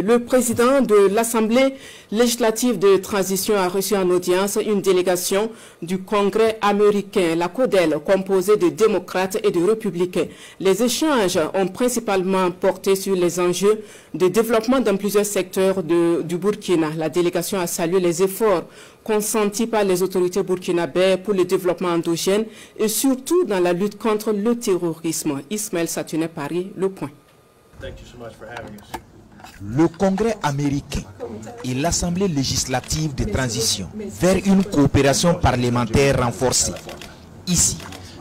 Le président de l'Assemblée législative de transition a reçu en audience une délégation du Congrès américain, la CODEL, composée de démocrates et de républicains. Les échanges ont principalement porté sur les enjeux de développement dans plusieurs secteurs du Burkina. La délégation a salué les efforts consentis par les autorités burkinabées pour le développement endogène et surtout dans la lutte contre le terrorisme. Ismaël Satuné, Paris, Le Point. Le Congrès américain et l'Assemblée législative de transition vers une coopération parlementaire renforcée. Ici,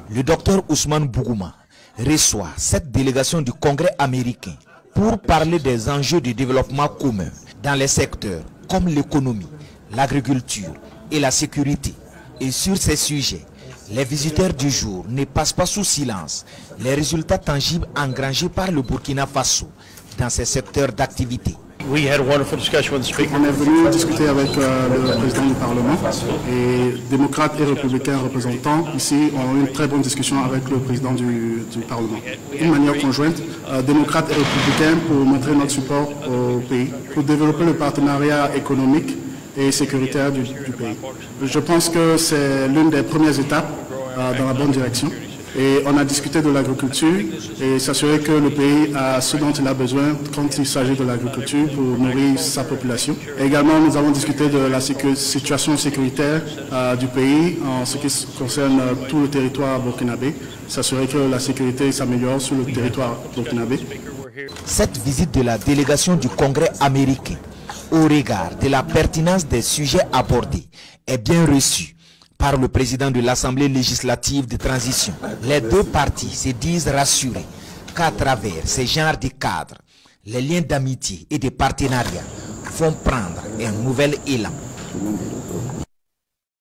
le docteur Ousmane Bougouma reçoit cette délégation du Congrès américain pour parler des enjeux de développement commun dans les secteurs comme l'économie, l'agriculture et la sécurité. Et sur ces sujets, les visiteurs du jour ne passent pas sous silence les résultats tangibles engrangés par le Burkina Faso dans ces secteurs d'activité. On est venu discuter avec le président du Parlement et démocrates et républicains représentants ici ont eu une très bonne discussion avec le président du Parlement. Une manière conjointe, démocrates et républicains pour montrer notre support au pays, pour développer le partenariat économique et sécuritaire du pays. Je pense que c'est l'une des premières étapes dans la bonne direction. Et on a discuté de l'agriculture et s'assurer que le pays a ce dont il a besoin quand il s'agit de l'agriculture pour nourrir sa population. Et également, nous avons discuté de la situation sécuritaire du pays en ce qui concerne tout le territoire burkinabé, s'assurer que la sécurité s'améliore sur le territoire burkinabé. Cette visite de la délégation du Congrès américain au regard de la pertinence des sujets abordés est bien reçue par le président de l'Assemblée législative de transition. Les deux parties se disent rassurées qu'à travers ces genres de cadres, les liens d'amitié et de partenariat font prendre un nouvel élan.